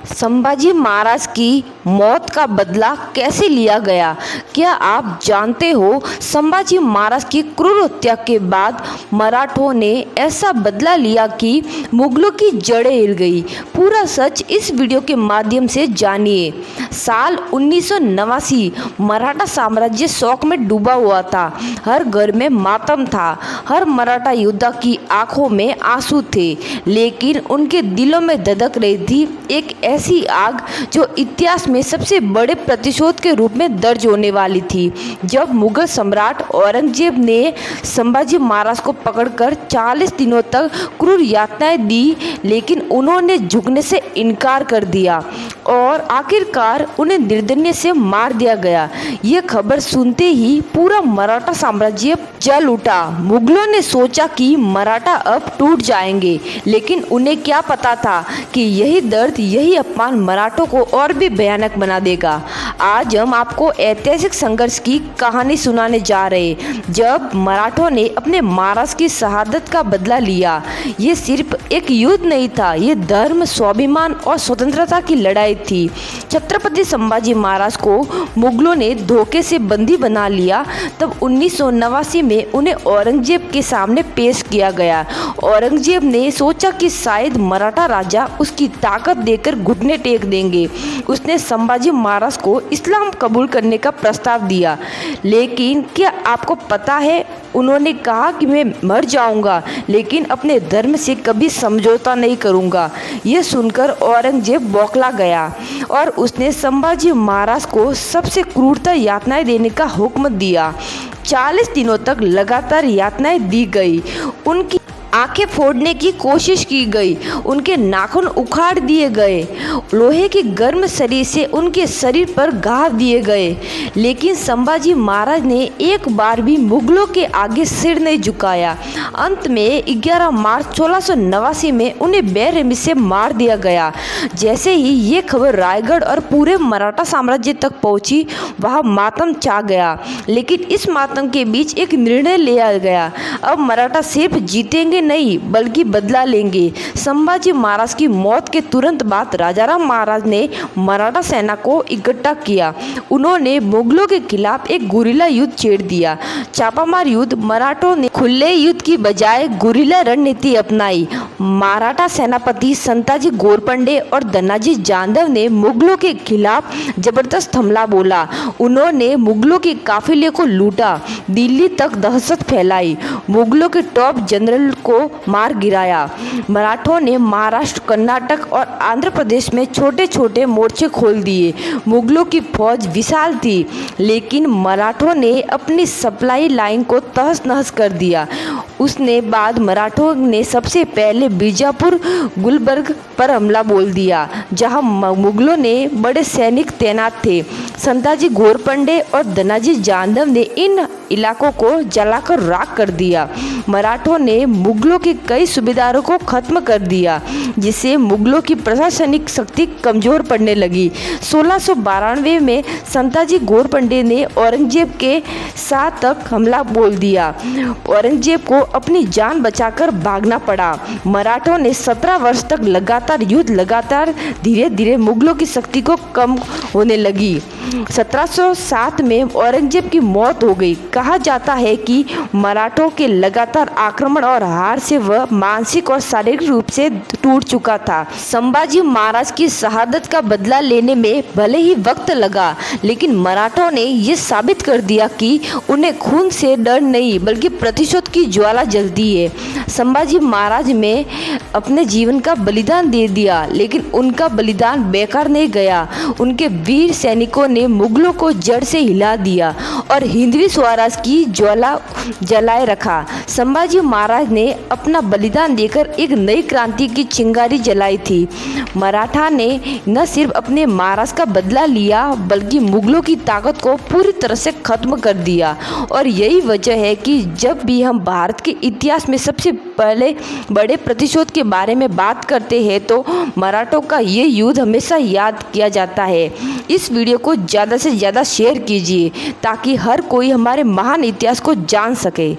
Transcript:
संभाजी महाराज की मौत का बदला कैसे लिया गया? क्या आप जानते हो संभाजी महाराज की क्रूर हत्या के बाद मराठों ने ऐसा बदला लिया कि मुगलों की जड़ें हिल गई। पूरा सच इस वीडियो के माध्यम से जानिए। साल 1989 मराठा साम्राज्य शोक में डूबा हुआ था। हर घर में मातम था। हर मराठा योद्धा की आंखों में आंसू थे, लेकिन उनके दिलों में धधक रही थी एक ऐसी आग जो इतिहास में सबसे बड़े प्रतिशोध के रूप में दर्ज होने वाली थी। जब मुगल सम्राट औरंगजेब ने संभाजी महाराज को पकड़कर 40 दिनों तक क्रूर यातनाएं दी, लेकिन उन्होंने झुकने से इनकार कर दिया और आखिरकार उन्हें निर्दयता से मार दिया गया। ये खबर सुनते ही पूरा मराठा साम्राज्य जल उठा। मुगलों ने सोचा कि मराठा अब टूट जाएंगे, लेकिन उन्हें क्या पता था कि यही दर्द, यही अपमान मराठों को और भी भयानक बना देगा। आज हम आपको ऐतिहासिक संघर्ष की कहानी सुनाने जा रहे हैं, जब मराठों ने अपने महाराज की शहादत का बदला लिया। ये सिर्फ एक युद्ध नहीं था, ये धर्म, स्वाभिमान और स्वतंत्रता की लड़ाई थी। छत्रपति संभाजी महाराज को मुगलों ने धोखे से बंदी बना लिया। तब 1989 में उन्हें औरंगजेब के सामने पेश किया गया। औरंगजेब ने सोचा कि शायद मराठा राजा उसकी ताकत देकर घुटने टेक देंगे। उसने संभाजी महाराज को इस्लाम कबूल करने का प्रस्ताव दिया, लेकिन क्या आपको पता है, उन्होंने कहा कि मैं मर जाऊंगा लेकिन अपने धर्म से कभी समझौता नहीं करूंगा। यह सुनकर औरंगजेब बौखला गया और उसने संभाजी महाराज को सबसे क्रूरता यातनाएं देने का हुक्म दिया। 40 दिनों तक लगातार यातनाएं दी गई। उनकी आंखें फोड़ने की कोशिश की गई, उनके नाखून उखाड़ दिए गए, लोहे के गर्म शरीर से उनके शरीर पर घाव दिए गए, लेकिन संभाजी महाराज ने एक बार भी मुगलों के आगे सिर नहीं झुकाया। अंत में 11 मार्च 1689 में उन्हें बेरहमी से मार दिया गया। जैसे ही ये खबर रायगढ़ और पूरे मराठा साम्राज्य तक पहुंची, वहाँ मातम छा गया। लेकिन इस मातम के बीच एक निर्णय लिया गया। अब मराठा सिर्फ जीतेंगे नहीं, बल्कि बदला लेंगे। संभाजी महाराज की मौत के तुरंत बाद राजाराम महाराज ने मराठा सेना को इकट्ठा किया। उन्होंने मुगलों के खिलाफ एक गुरिल्ला युद्ध छेड़ दिया। छापामार युद्ध। मराठों ने खुले युद्ध की बजाय गुरिल्ला रणनीति अपनाई। मराठा सेनापति संताजी घोरपड़े और धनाजी जाधव ने मुगलों के खिलाफ जबरदस्त हमला बोला। उन्होंने मुगलों के काफिले को लूटा, दिल्ली तक दहशत फैलाई, मुगलों के टॉप जनरल को मार गिराया। मराठों ने महाराष्ट्र, कर्नाटक और आंध्र प्रदेश में छोटे छोटे मोर्चे खोल दिए। मुगलों की फौज विशाल थी, लेकिन मराठों ने अपनी सप्लाई लाइन को तहस नहस कर दिया। उसने बाद मराठों ने सबसे पहले बीजापुर, गुलबर्ग पर हमला बोल दिया, जहां मुगलों ने बड़े सैनिक तैनात थे। संताजी घोरपड़े और धनाजी जाधव ने इन इलाकों को जलाकर राख कर दिया। मराठों ने मुगलों के कई सूबेदारों को खत्म कर दिया, जिससे मुगलों की प्रशासनिक शक्ति कमजोर पड़ने लगी। 1692 में संताजी घोरपड़े ने औरंगजेब के साथ तक हमला बोल दिया। औरंगजेब को अपनी जान बचाकर भागना पड़ा। मराठों ने 17 वर्ष तक लगातार युद्ध, लगातार धीरे धीरे मुगलों की शक्ति को कम होने लगी। 1707 में औरंगजेब की मौत हो गई। कहा जाता है कि मराठों के लगातार आक्रमण और हार से वह मानसिक और शारीरिक रूप से टूट चुका था। संभाजी महाराज की शहादत का बदला लेने में भले ही वक्त लगा, लेकिन मराठों ने यह साबित कर दिया कि उन्हें खून से डर नहीं, बल्कि प्रतिशोध की ज्वाला जलती है। संभाजी महाराज ने अपने जीवन का बलिदान दे दिया, लेकिन उनका बलिदान बेकार नहीं गया। उनके वीर सैनिकों ने मुगलों को जड़ से हिला दिया और हिंदवी स्वराज की ज्वाला जलाए रखा। संभाजी महाराज ने अपना बलिदान देकर एक नई क्रांति की चिंगारी जलाई थी। मराठा ने न सिर्फ अपने महाराज का बदला लिया, बल्कि मुगलों की ताकत को पूरी तरह से खत्म कर दिया। और यही वजह है कि जब भी हम भारत के इतिहास में सबसे पहले बड़े प्रतिशोध के बारे में बात करते हैं, तो मराठों का ये युद्ध हमेशा याद किया जाता है। इस वीडियो को ज़्यादा से ज़्यादा शेयर कीजिए, ताकि हर कोई हमारे महान इतिहास को जान सके।